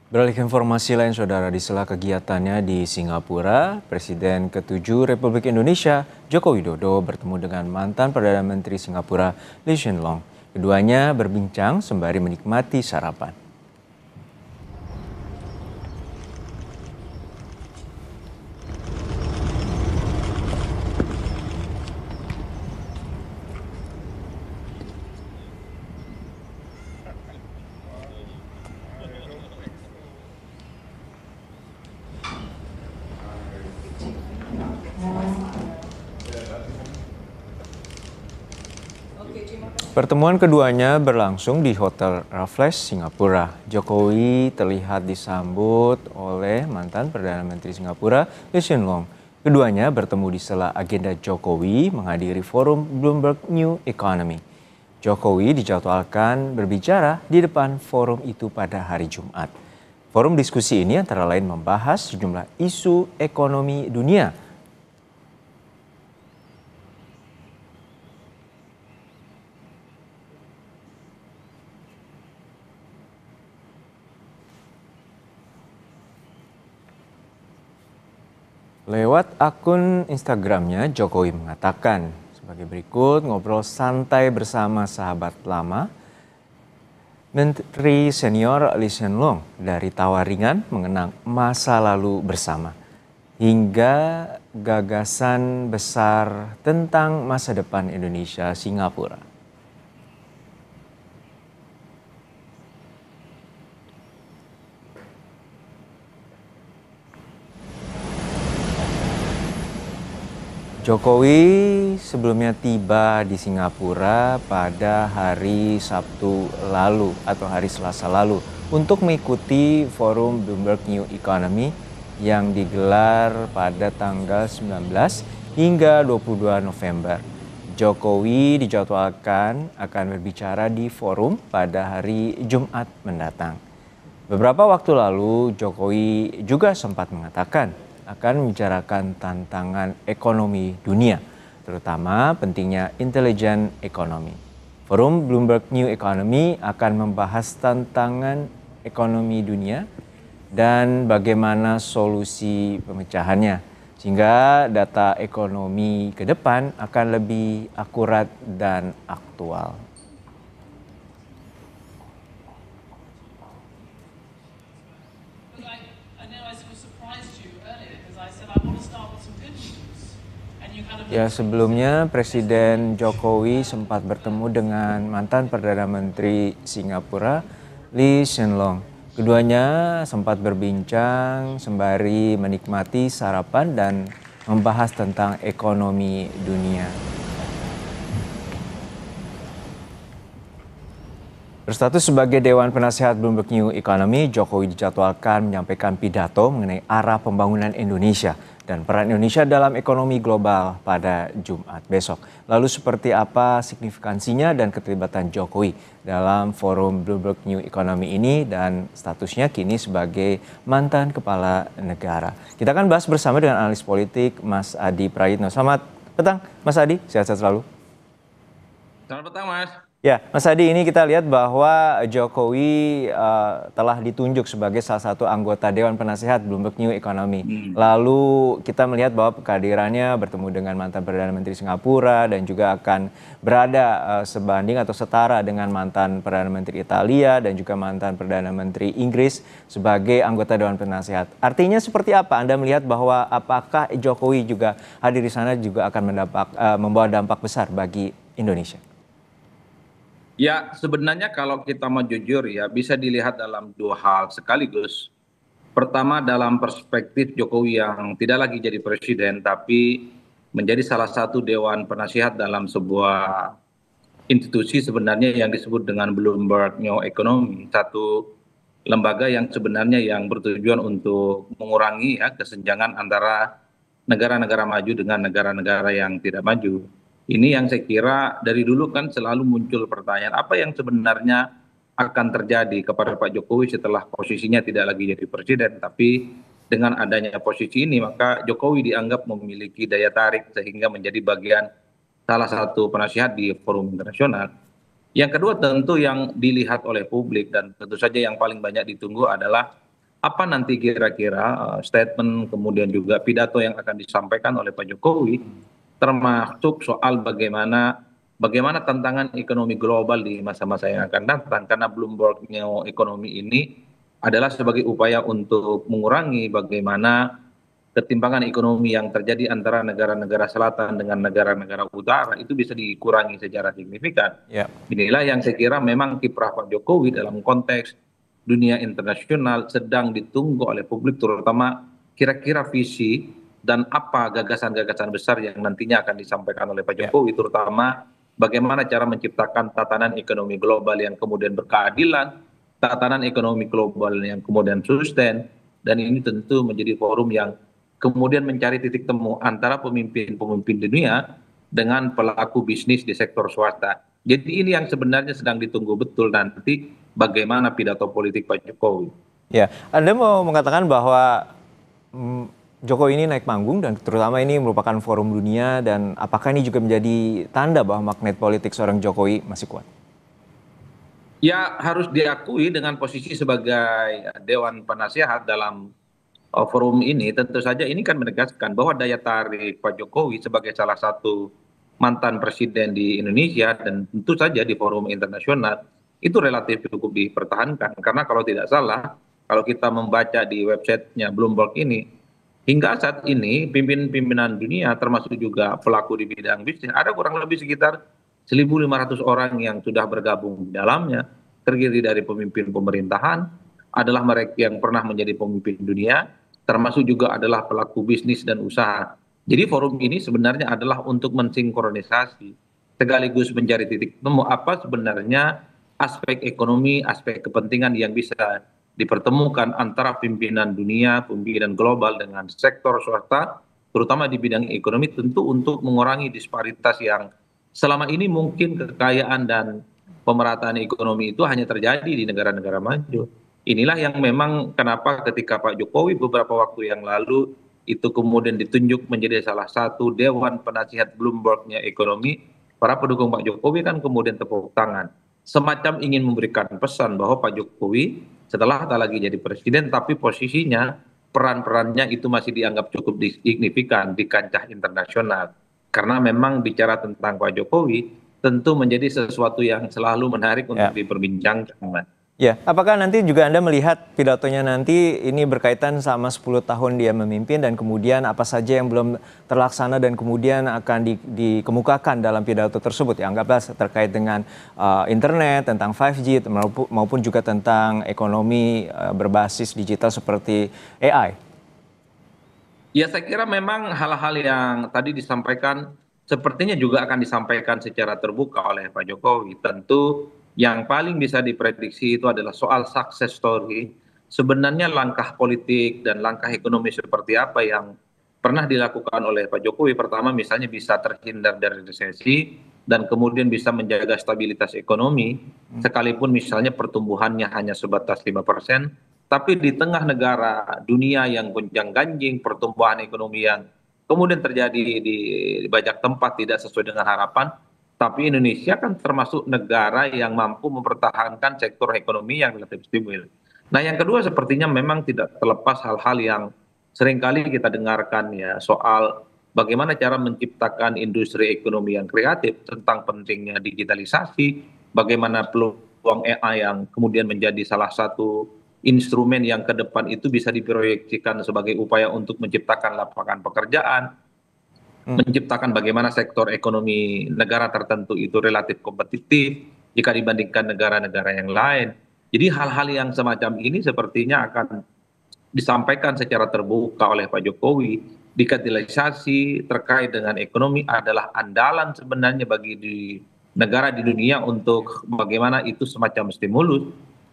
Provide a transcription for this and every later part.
Beralih ke informasi lain, Saudara, di sela kegiatannya di Singapura, Presiden ke-7 Republik Indonesia, Joko Widodo, bertemu dengan mantan Perdana Menteri Singapura, Lee Hsien Loong. Keduanya berbincang sembari menikmati sarapan. Pertemuan keduanya berlangsung di Hotel Raffles, Singapura. Jokowi terlihat disambut oleh mantan Perdana Menteri Singapura, Lee Hsien Loong. Keduanya bertemu di sela agenda Jokowi menghadiri forum Bloomberg New Economy. Jokowi dijadwalkan berbicara di depan forum itu pada hari Jumat. Forum diskusi ini antara lain membahas sejumlah isu ekonomi dunia. Lewat akun Instagramnya, Jokowi mengatakan sebagai berikut: ngobrol santai bersama sahabat lama, Menteri Senior Lee Hsien Loong, dari tawa ringan mengenang masa lalu bersama, hingga gagasan besar tentang masa depan Indonesia Singapura. Jokowi sebelumnya tiba di Singapura pada hari Sabtu lalu atau hari Selasa lalu untuk mengikuti forum Bloomberg New Economy yang digelar pada tanggal 19 hingga 22 November. Jokowi dijadwalkan akan berbicara di forum pada hari Jumat mendatang. Beberapa waktu lalu, Jokowi juga sempat mengatakan akan membicarakan tantangan ekonomi dunia, terutama pentingnya intelijen ekonomi. Forum Bloomberg New Economy akan membahas tantangan ekonomi dunia dan bagaimana solusi pemecahannya, sehingga data ekonomi ke depan akan lebih akurat dan aktual. Ya, sebelumnya Presiden Jokowi sempat bertemu dengan mantan Perdana Menteri Singapura, Lee Hsien Loong. Keduanya sempat berbincang sembari menikmati sarapan dan membahas tentang ekonomi dunia. Berstatus sebagai Dewan Penasehat Bloomberg New Economy, Jokowi dijadwalkan menyampaikan pidato mengenai arah pembangunan Indonesia dan peran Indonesia dalam ekonomi global pada Jumat besok. Lalu seperti apa signifikansinya dan keterlibatan Jokowi dalam forum Bloomberg New Economy ini dan statusnya kini sebagai mantan kepala negara? Kita akan bahas bersama dengan analis politik Mas Adi Prayitno. Selamat petang Mas Adi, sehat-sehat selalu. Selamat petang, Mas. Ya, Mas Adi, ini kita lihat bahwa Jokowi telah ditunjuk sebagai salah satu anggota Dewan Penasehat Bloomberg New Economy. Lalu kita melihat bahwa kehadirannya bertemu dengan mantan Perdana Menteri Singapura dan juga akan berada sebanding atau setara dengan mantan Perdana Menteri Italia dan juga mantan Perdana Menteri Inggris sebagai anggota Dewan Penasehat. Artinya seperti apa? Anda melihat bahwa apakah Jokowi juga hadir di sana juga akan membawa dampak besar bagi Indonesia? Ya, sebenarnya kalau kita mau jujur ya, bisa dilihat dalam dua hal sekaligus. Pertama, dalam perspektif Jokowi yang tidak lagi jadi presiden, tapi menjadi salah satu dewan penasihat dalam sebuah institusi sebenarnya yang disebut dengan Bloomberg New Economy. Satu lembaga yang sebenarnya yang bertujuan untuk mengurangi ya kesenjangan antara negara-negara maju dengan negara-negara yang tidak maju. Ini yang saya kira dari dulu kan selalu muncul pertanyaan apa yang sebenarnya akan terjadi kepada Pak Jokowi setelah posisinya tidak lagi jadi presiden, tapi dengan adanya posisi ini maka Jokowi dianggap memiliki daya tarik sehingga menjadi bagian salah satu penasihat di forum internasional. Yang kedua tentu yang dilihat oleh publik dan tentu saja yang paling banyak ditunggu adalah apa nanti kira-kira statement kemudian juga pidato yang akan disampaikan oleh Pak Jokowi, termasuk soal bagaimana tantangan ekonomi global di masa-masa yang akan datang, karena Bloomberg New Economy ini adalah sebagai upaya untuk mengurangi bagaimana ketimpangan ekonomi yang terjadi antara negara-negara selatan dengan negara-negara utara itu bisa dikurangi secara signifikan. Ya. Inilah yang saya kira memang kiprah Pak Jokowi dalam konteks dunia internasional sedang ditunggu oleh publik, terutama kira-kira visi dan apa gagasan-gagasan besar yang nantinya akan disampaikan oleh Pak Ya. Jokowi, terutama bagaimana cara menciptakan tatanan ekonomi global yang kemudian berkeadilan, tatanan ekonomi global yang kemudian sustain, dan ini tentu menjadi forum yang kemudian mencari titik temu antara pemimpin-pemimpin dunia dengan pelaku bisnis di sektor swasta. Jadi ini yang sebenarnya sedang ditunggu betul nanti bagaimana pidato politik Pak Jokowi. Ya, Anda mau mengatakan bahwa Jokowi ini naik panggung dan terutama ini merupakan forum dunia, dan apakah ini juga menjadi tanda bahwa magnet politik seorang Jokowi masih kuat? Ya, harus diakui dengan posisi sebagai Dewan Penasehat dalam forum ini, tentu saja ini kan menegaskan bahwa daya tarik Pak Jokowi sebagai salah satu mantan presiden di Indonesia dan tentu saja di forum internasional itu relatif cukup dipertahankan. Karena kalau tidak salah, kalau kita membaca di websitenya Bloomberg ini, hingga saat ini pimpinan dunia termasuk juga pelaku di bidang bisnis ada kurang lebih sekitar 1.500 orang yang sudah bergabung di dalamnya, terdiri dari pemimpin pemerintahan, adalah mereka yang pernah menjadi pemimpin dunia, termasuk juga adalah pelaku bisnis dan usaha. Jadi forum ini sebenarnya adalah untuk mensinkronisasi sekaligus mencari titik temu apa sebenarnya aspek ekonomi, aspek kepentingan yang bisa dipertemukan antara pimpinan dunia, pimpinan global dengan sektor swasta, terutama di bidang ekonomi, tentu untuk mengurangi disparitas yang selama ini mungkin kekayaan dan pemerataan ekonomi itu hanya terjadi di negara-negara maju. Inilah yang memang kenapa ketika Pak Jokowi beberapa waktu yang lalu itu kemudian ditunjuk menjadi salah satu Dewan Penasihat Bloomberg-nya ekonomi, para pendukung Pak Jokowi kan kemudian tepuk tangan. Semacam ingin memberikan pesan bahwa Pak Jokowi setelah tak lagi jadi presiden, tapi posisinya peran-perannya itu masih dianggap cukup signifikan di kancah internasional. Karena memang bicara tentang Pak Jokowi tentu menjadi sesuatu yang selalu menarik untuk diperbincangkan. Ya, apakah nanti juga Anda melihat pidatonya nanti ini berkaitan sama 10 tahun dia memimpin dan kemudian apa saja yang belum terlaksana dan kemudian akan dikemukakan dalam pidato tersebut? Ya, anggaplah terkait dengan internet, tentang 5G maupun juga tentang ekonomi berbasis digital seperti AI. Ya, saya kira memang hal-hal yang tadi disampaikan sepertinya juga akan disampaikan secara terbuka oleh Pak Jokowi. Tentu yang paling bisa diprediksi itu adalah soal success story. Sebenarnya langkah politik dan langkah ekonomi seperti apa yang pernah dilakukan oleh Pak Jokowi. Pertama misalnya bisa terhindar dari resesi dan kemudian bisa menjaga stabilitas ekonomi. Sekalipun misalnya pertumbuhannya hanya sebatas 5%. Tapi di tengah negara dunia yang gonjang-ganjing, pertumbuhan ekonomi yang kemudian terjadi di banyak tempat tidak sesuai dengan harapan, tapi Indonesia kan termasuk negara yang mampu mempertahankan sektor ekonomi yang relatif stabil. Nah, yang kedua sepertinya memang tidak terlepas hal-hal yang seringkali kita dengarkan ya soal bagaimana cara menciptakan industri ekonomi yang kreatif, tentang pentingnya digitalisasi, bagaimana peluang AI yang kemudian menjadi salah satu instrumen yang ke depan itu bisa diproyeksikan sebagai upaya untuk menciptakan lapangan pekerjaan, menciptakan bagaimana sektor ekonomi negara tertentu itu relatif kompetitif jika dibandingkan negara-negara yang lain. Jadi hal-hal yang semacam ini sepertinya akan disampaikan secara terbuka oleh Pak Jokowi. Digitalisasi terkait dengan ekonomi adalah andalan sebenarnya bagi negara di dunia untuk bagaimana itu semacam stimulus,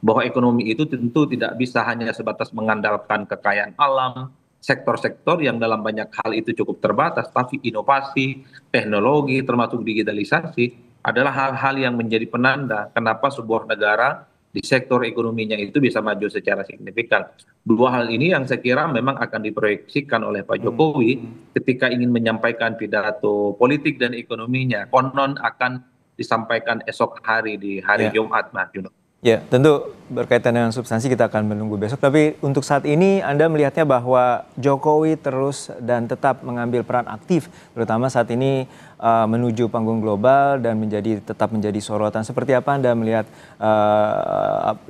bahwa ekonomi itu tentu tidak bisa hanya sebatas mengandalkan kekayaan alam, sektor-sektor yang dalam banyak hal itu cukup terbatas, tapi inovasi, teknologi, termasuk digitalisasi adalah hal-hal yang menjadi penanda kenapa sebuah negara di sektor ekonominya itu bisa maju secara signifikan. Dua hal ini yang saya kira memang akan diproyeksikan oleh Pak Jokowi ketika ingin menyampaikan pidato politik dan ekonominya. Konon akan disampaikan esok hari di hari Jumat, Mas Juno. Ya, tentu berkaitan dengan substansi kita akan menunggu besok. Tapi untuk saat ini Anda melihatnya bahwa Jokowi terus dan tetap mengambil peran aktif, terutama saat ini menuju panggung global dan tetap menjadi sorotan. Seperti apa Anda melihat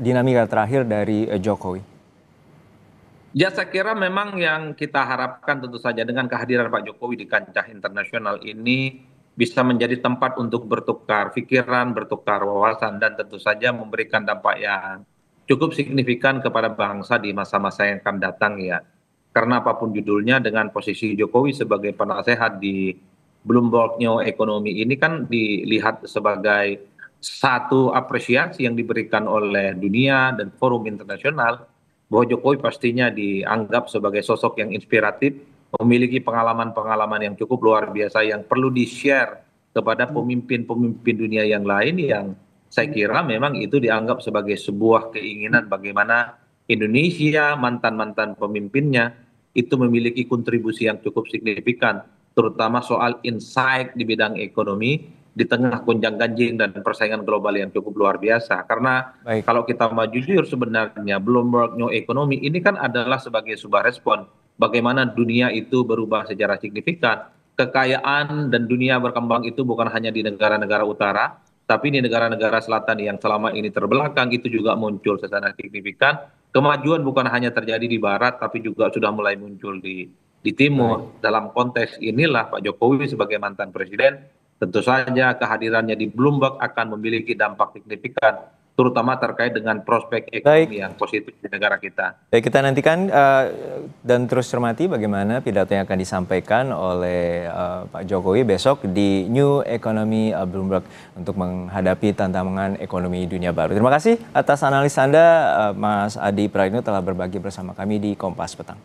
dinamika terakhir dari Jokowi? Ya, saya kira memang yang kita harapkan tentu saja dengan kehadiran Pak Jokowi di kancah internasional ini bisa menjadi tempat untuk bertukar pikiran, bertukar wawasan, dan tentu saja memberikan dampak yang cukup signifikan kepada bangsa di masa-masa yang akan datang ya. Karena apapun judulnya, dengan posisi Jokowi sebagai penasehat di Bloomberg New Economy ini kan dilihat sebagai satu apresiasi yang diberikan oleh dunia dan forum internasional bahwa Jokowi pastinya dianggap sebagai sosok yang inspiratif, memiliki pengalaman-pengalaman yang cukup luar biasa yang perlu di-share kepada pemimpin-pemimpin dunia yang lain, yang saya kira memang itu dianggap sebagai sebuah keinginan bagaimana Indonesia, mantan-mantan pemimpinnya, itu memiliki kontribusi yang cukup signifikan, terutama soal insight di bidang ekonomi, di tengah gonjang-ganjing dan persaingan global yang cukup luar biasa. Karena Baik, kalau kita mau jujur sebenarnya Bloomberg New Economy ini kan adalah sebagai sebuah respon bagaimana dunia itu berubah secara signifikan. Kekayaan dan dunia berkembang itu bukan hanya di negara-negara utara, tapi di negara-negara selatan yang selama ini terbelakang itu juga muncul secara signifikan. Kemajuan bukan hanya terjadi di barat, tapi juga sudah mulai muncul di baik. timur. Dalam konteks inilah Pak Jokowi sebagai mantan presiden, tentu saja kehadirannya di Bloomberg akan memiliki dampak signifikan, terutama terkait dengan prospek Baik. ekonomi yang positif di negara kita. Baik, kita nantikan dan terus cermati bagaimana pidato yang akan disampaikan oleh Pak Jokowi besok di New Economy Bloomberg untuk menghadapi tantangan ekonomi dunia baru. Terima kasih atas analis Anda, Mas Adi Praitno telah berbagi bersama kami di Kompas Petang.